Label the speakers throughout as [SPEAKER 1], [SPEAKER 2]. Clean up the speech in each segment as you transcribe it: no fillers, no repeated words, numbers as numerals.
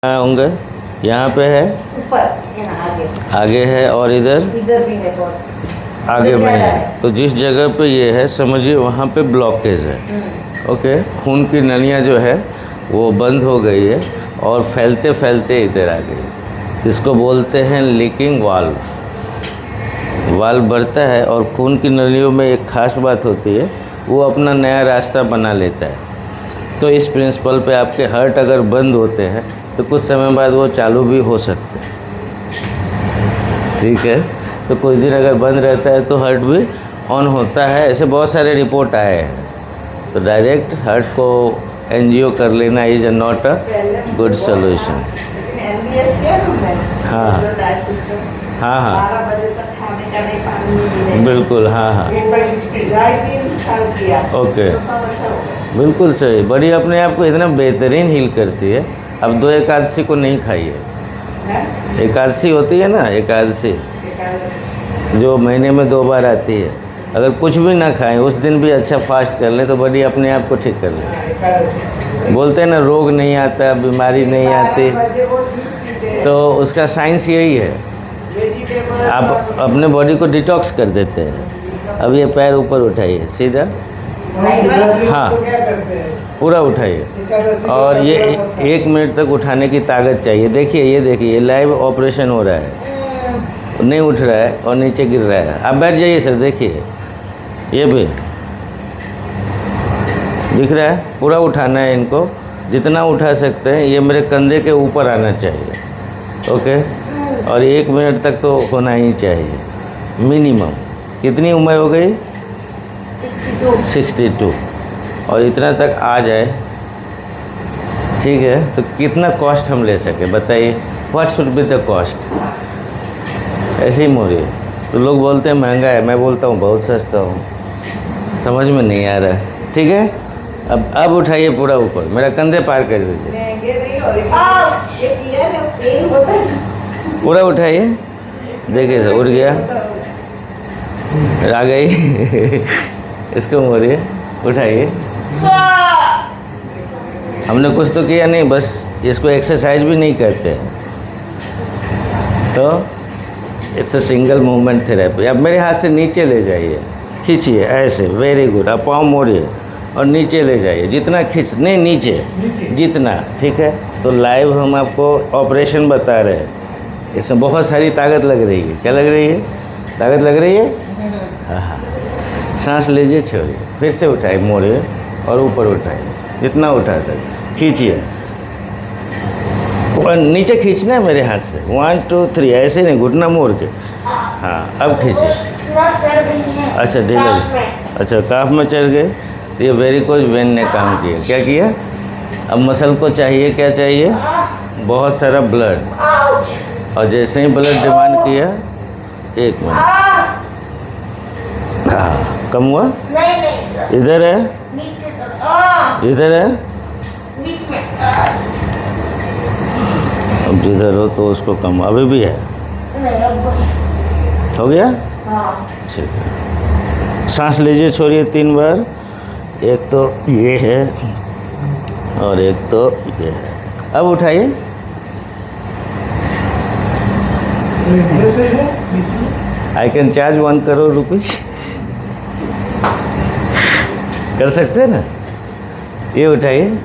[SPEAKER 1] होंगे। यहाँ पे है,
[SPEAKER 2] ऊपर यहाँ
[SPEAKER 1] आगे है, और इधर
[SPEAKER 2] भी है बहुत।
[SPEAKER 1] आगे में है। तो जिस जगह पे ये है समझिए वहाँ पे ब्लॉकेज है। ओके, खून की नलियाँ जो है वो बंद हो गई है और फैलते फैलते इधर आ गई। इसको बोलते हैं लीकिंग वाल्व। वाल्व बढ़ता है और खून की नलियों में एक खास बात होती है, वो अपना नया रास्ता बना लेता है। तो इस प्रिंसिपल पे आपके हार्ट अगर बंद होते हैं तो कुछ समय बाद वो चालू भी हो सकते हैं। ठीक है, तो कुछ दिन अगर बंद रहता है तो हार्ट भी ऑन होता है। ऐसे बहुत सारे रिपोर्ट आए हैं। तो डायरेक्ट हार्ट को एंजियो कर लेना is not a good solution. हाँ हाँ हाँ, बिल्कुल, हाँ हाँ, ओके, बिल्कुल सही। बड़ी अपने आप को इतना बेहतरीन हील करती है। अब 2 एकादशी को नहीं खाइए। एकादशी होती है ना, एकादशी जो महीने में 2 बार आती है, अगर कुछ भी ना खाएं उस दिन भी अच्छा फास्ट कर लें तो बड़ी अपने आप को ठीक कर लें। बोलते हैं ना रोग नहीं आता, बीमारी नहीं आती, तो उसका साइंस यही है। आप अपने बॉडी को डिटॉक्स कर देते हैं। अब ये पैर ऊपर उठाइए सीधा, हाँ पूरा उठाइए, और ये 1 मिनट तक उठाने की ताकत चाहिए। देखिए, ये देखिए, लाइव ऑपरेशन हो रहा है, नहीं उठ रहा है और नीचे गिर रहा है। आप बैठ जाइए सर, देखिए ये भी दिख रहा है। पूरा उठाना है इनको, जितना उठा सकते हैं। ये मेरे कंधे के ऊपर आना चाहिए। ओके, और 1 मिनट तक तो होना ही चाहिए मिनिमम। कितनी उम्र हो गई? 62। और इतना तक आ जाए, ठीक है, तो कितना कॉस्ट हम ले सके बताइए? What should be the cost? ऐसे ही मोरिए। तो लोग बोलते हैं महंगा है, मैं बोलता हूँ बहुत सस्ता हूँ। समझ में नहीं आ रहा है। ठीक है, अब उठाइए पूरा ऊपर, मेरा कंधे पार कर दीजिए। पूरा उठाइए, देखिए सर उठ गया, आ गई। इसको मोड़िए, उठाइए। हमने कुछ तो किया नहीं, बस इसको एक्सरसाइज भी नहीं करते। तो it's a single movement therapy. अब मेरे हाथ से नीचे ले जाइए, खींचिए ऐसे, वेरी गुड। अब पाँव मोड़िए और नीचे ले जाइए, जितना खींच, नहीं नीचे जितना, ठीक है। तो लाइव हम आपको ऑपरेशन बता रहे हैं, इसमें बहुत सारी ताकत लग रही है। क्या लग रही है? ताकत लग रही है। हाँ हाँ, सांस लीजिए, छोड़िए, फिर से उठाइए, मोड़िए और ऊपर उठाइए, जितना उठा सके, खींचिए। और नीचे खींचना है मेरे हाथ से, 1 2 3, ऐसे नहीं, घुटना मोड़ के। हाँ, अब खींचिए। अच्छा ढीला, अच्छा काफ में चढ़ गए, ये वेरिकोज वेन ने काम किया। क्या किया? अब मसल को चाहिए, क्या चाहिए? बहुत सारा ब्लड। और जैसे ही ब्लड डिमांड किया, 1 मिनट, हाँ कम हुआ? नहीं, इधर है, इधर है। अब जिधर हो तो उसको कम, अभी भी है, हो गया? ठीक है, सांस लीजिए, छोड़िए 3 बार। एक तो ये है और एक तो ये है। अब उठाइए, I can charge 1 crore rupees. कर सकते हैं ना? ये उठाइए,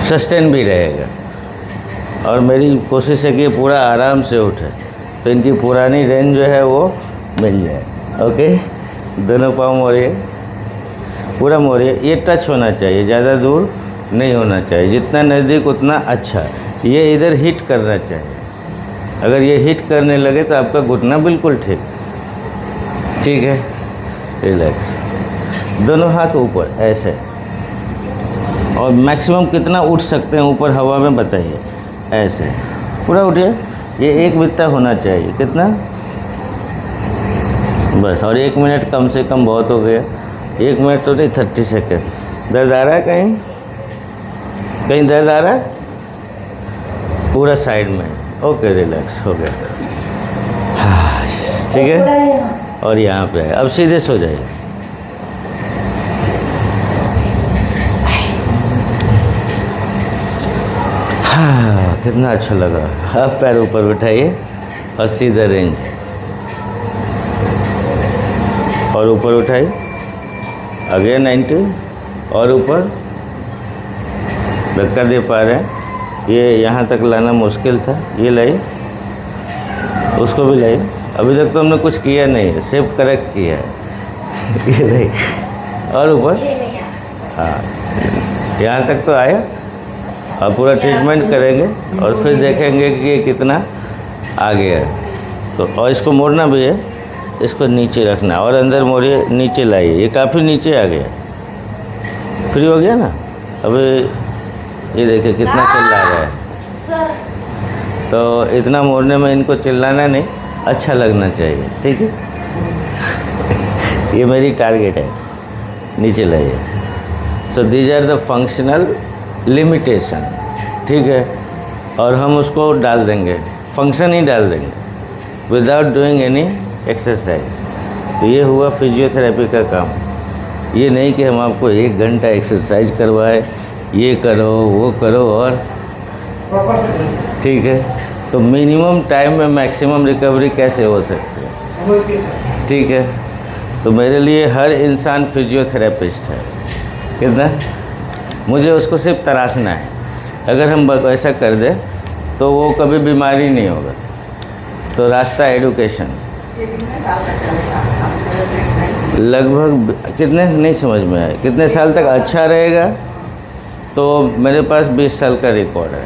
[SPEAKER 1] सस्टेन भी रहेगा। और मेरी कोशिश है कि पूरा आराम से उठे, तो इनकी पुरानी रेंज जो है वो मिल जाए। ओके, दोनों पाँव मोड़िए, पूरा मोड़िए। ये टच होना चाहिए, ज़्यादा दूर नहीं होना चाहिए, जितना नज़दीक उतना अच्छा। ये इधर हिट करना चाहिए। अगर ये हिट करने लगे तो आपका घुटना बिल्कुल ठीक है। रिलैक्स, दोनों हाथ ऊपर ऐसे, और मैक्सिमम कितना उठ सकते हैं ऊपर हवा में बताइए? ऐसे पूरा उठिए। ये 1 बित्ता होना चाहिए, कितना? बस, और 1 मिनट कम से कम बहुत हो गया। 1 मिनट तो नहीं, 30 सेकेंड। दर्द आ रहा है कहीं? कहीं दर्द आ रहा है? पूरा साइड में, ओके, रिलैक्स हो गया। ठीक है, और यहाँ पे है। अब सीधे सो जाइए। कितना अच्छा लगा। अब पैर ऊपर उठाइए और सीधा रेंज, और ऊपर उठाइए, अगेन 90 और ऊपर। धक्का दे पा रहे हैं, ये यहाँ तक लाना मुश्किल था, ये लाइए, उसको भी लाइए। अभी तक तो हमने कुछ किया नहीं है, सिर्फ करेक्ट किया है। ये नहीं, और ऊपर, हाँ यहाँ तक तो आया। और पूरा ट्रीटमेंट करेंगे और फिर देखेंगे कि ये कितना आ गया है। तो और इसको मोड़ना भी है, इसको नीचे रखना और अंदर मोड़िए, नीचे लाइए। ये काफ़ी नीचे आ गया, फ्री हो गया ना। अभी ये देखिए कितना चिल्ला रहा है। तो इतना मोड़ने में इनको चिल्लाना नहीं, अच्छा लगना चाहिए, ठीक है। ये मेरी टारगेट है, नीचे लाइए। So these are the functional limitation, ठीक है। और हम उसको डाल देंगे, फंक्शन ही डाल देंगे विदाउट डूइंग एनी एक्सरसाइज। तो ये हुआ फिजियोथेरेपी का काम। ये नहीं कि हम आपको 1 घंटा एक्सरसाइज करवाए, ये करो वो करो और ठीक है। तो मिनिमम टाइम में मैक्सिमम रिकवरी कैसे हो सकती है, ठीक है। तो मेरे लिए हर इंसान फिजियोथेरेपिस्ट है। कितना, मुझे उसको सिर्फ तराशना है। अगर हम ऐसा कर दें तो वो कभी बीमारी नहीं होगा। तो रास्ता एडुकेशन। लगभग कितने, नहीं समझ में आया, कितने साल तक अच्छा रहेगा। तो मेरे पास 20 साल का रिकॉर्ड है।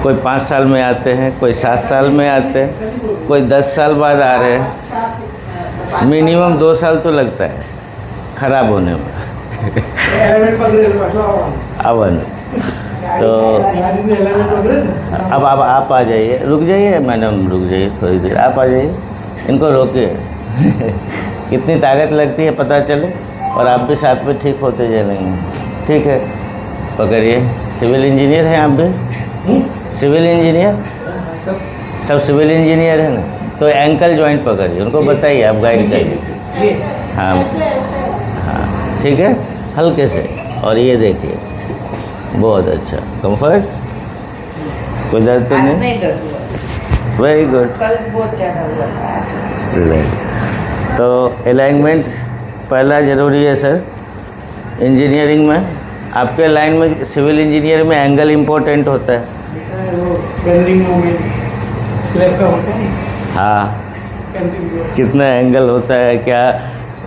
[SPEAKER 1] कोई 5 साल में आते हैं, कोई 7 साल में आते हैं, कोई 10 साल बाद आ रहे हैं। मिनिमम 2 साल तो लगता है ख़राब होने में। अवन तो अब आप आ जाइए, रुक जाइए मैडम, रुक जाइए थोड़ी देर, आप आ जाइए, इनको रोकिए। कितनी ताकत लगती है पता चले, और आप भी साथ में ठीक होते जाएंगे, ठीक है। पकड़िए। सिविल इंजीनियर हैं आप भी? सिविल इंजीनियर, सब सिविल इंजीनियर है ना। तो एंकल जॉइंट पकड़िए, उनको बताइए, आप गाइड करिए। हाँ हाँ, ठीक है, हल्के से। और ये देखिए, बहुत अच्छा कंफर्ट, कोई दर्द तो नहीं? Very good.
[SPEAKER 2] कल बहुत ज़्यादा हुआ था।
[SPEAKER 1] तो अलाइनमेंट पहला ज़रूरी है सर। इंजीनियरिंग में आपके लाइन में, सिविल इंजीनियर में एंगल इम्पोर्टेंट होता है। हाँ, कितना एंगल होता है, क्या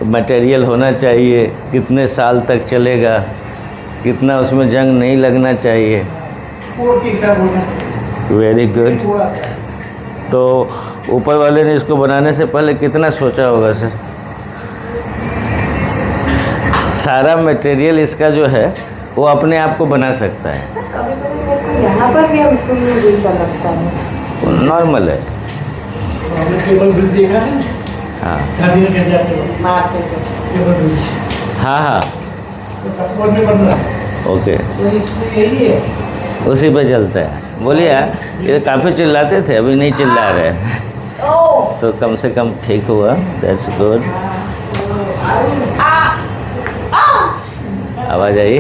[SPEAKER 1] मटेरियल होना चाहिए, कितने साल तक चलेगा, कितना उसमें जंग नहीं लगना चाहिए। Very good. तो ऊपर वाले ने इसको बनाने से पहले कितना सोचा होगा सर। सारा मटेरियल इसका जो है वो अपने आप को बना सकता है।
[SPEAKER 2] कभी-कभी यहाँ पर भी अब सुनने जैसा लगता है।
[SPEAKER 1] नॉर्मल है।
[SPEAKER 3] आपने टेबल ब्रिज देखा है?
[SPEAKER 1] हाँ
[SPEAKER 3] शादी में जाते हो
[SPEAKER 2] मारते
[SPEAKER 3] टेबल ब्रिज,
[SPEAKER 1] हाँ हाँ,
[SPEAKER 3] तो कपबोर्ड में बन रहा है।
[SPEAKER 1] ओके,
[SPEAKER 3] तो इसमें यही है,
[SPEAKER 1] उसी पे चलता है। बोलिए यार, ये काफ़ी चिल्लाते थे, अभी नहीं चिल्ला रहे। तो कम से कम ठीक हुआ, दैट्स गुड। आवाज़ आई?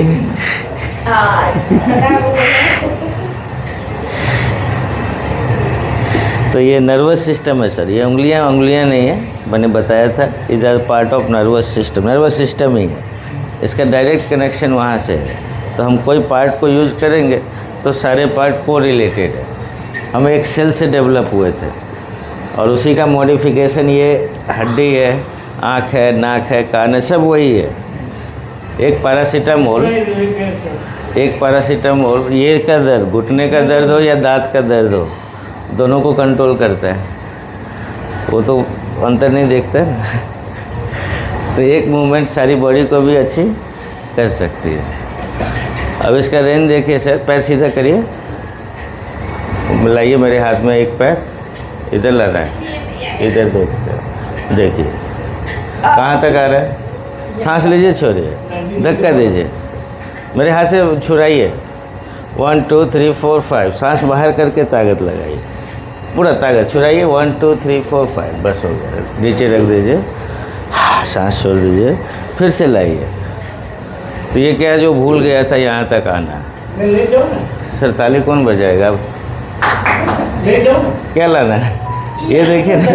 [SPEAKER 1] तो ये नर्वस सिस्टम है सर, ये उंगलियां नहीं है, मैंने बताया था। Is are part of nervous system, nervous system ही है। इसका डायरेक्ट कनेक्शन वहाँ से है। तो हम कोई पार्ट को यूज़ करेंगे तो सारे पार्ट को रिलेटेड है। हम एक सेल से डेवलप हुए थे और उसी का मॉडिफिकेशन ये हड्डी है, आँख है, नाक है, कान है, सब वही है। एक पैरासीटामोल, ये का दर्द, घुटने का दर्द हो या दांत का दर्द हो, दोनों को कंट्रोल करता है। वो तो अंतर नहीं देखता है ना। तो एक मूवमेंट सारी बॉडी को भी अच्छी कर सकती है। अब इसका रेंज देखिए सर, पैर सीधा करिए, लाइए मेरे हाथ में एक पैर, इधर लाना है, इधर देखिए कहाँ तक आ रहा है। सांस लीजिए, छोड़िए, धक्का दीजिए, मेरे हाथ से छुड़ाइए। 1 2 3 4 5, सांस बाहर करके ताकत लगाइए, पूरा ताकत छुड़ाइए। 1 2 3 4 5, बस हो गया। नीचे रख दीजिए, सांस छोड़ दीजिए, फिर से लाइए। तो ये क्या, जो भूल गया था यहाँ तक आना,
[SPEAKER 3] मैं ले जाऊँ ना,
[SPEAKER 1] सर ताली कौन बजाएगा अब?
[SPEAKER 3] ले जाऊँ ना।
[SPEAKER 1] क्या लाना है? ये देखिए ना।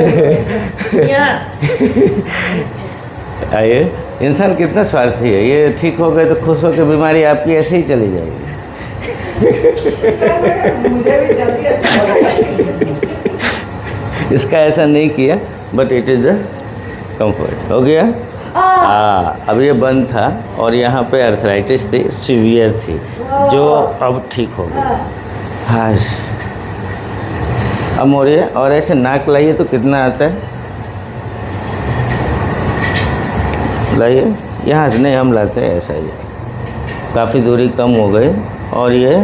[SPEAKER 1] आइए, इंसान कितना स्वार्थी है। ये ठीक हो गए तो खुश होकर बीमारी आपकी ऐसे ही चली जाएगी।
[SPEAKER 2] मुझे भी जल्दी अच्छा लगा।
[SPEAKER 1] इसका ऐसा नहीं किया, but it is the comfort. हो गया? अब ये बंद था और यहाँ पे अर्थराइटिस थी, सीवियर थी, जो अब ठीक हो गई। हाँ, अब मोड़िए और ऐसे नाक लाइए तो कितना आता है? लाइए, यहाँ से नहीं, हम लाते हैं ऐसा ही। काफ़ी दूरी कम हो गई और ये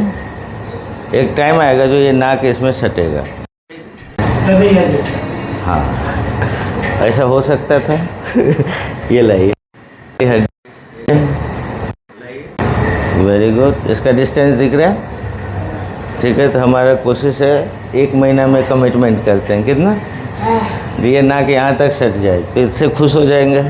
[SPEAKER 1] एक टाइम आएगा जो ये नाक इसमें सटेगा।
[SPEAKER 3] कभी है जैसा।
[SPEAKER 1] हाँ, ऐसा हो सकता था। ये लाइए, वेरी गुड। इसका डिस्टेंस दिख रहा है? ठीक है, तो हमारा कोशिश है 1 महीना में कमिटमेंट करते हैं। कितना? ये नाक यहाँ तक सट जाए तो इससे खुश हो जाएंगे।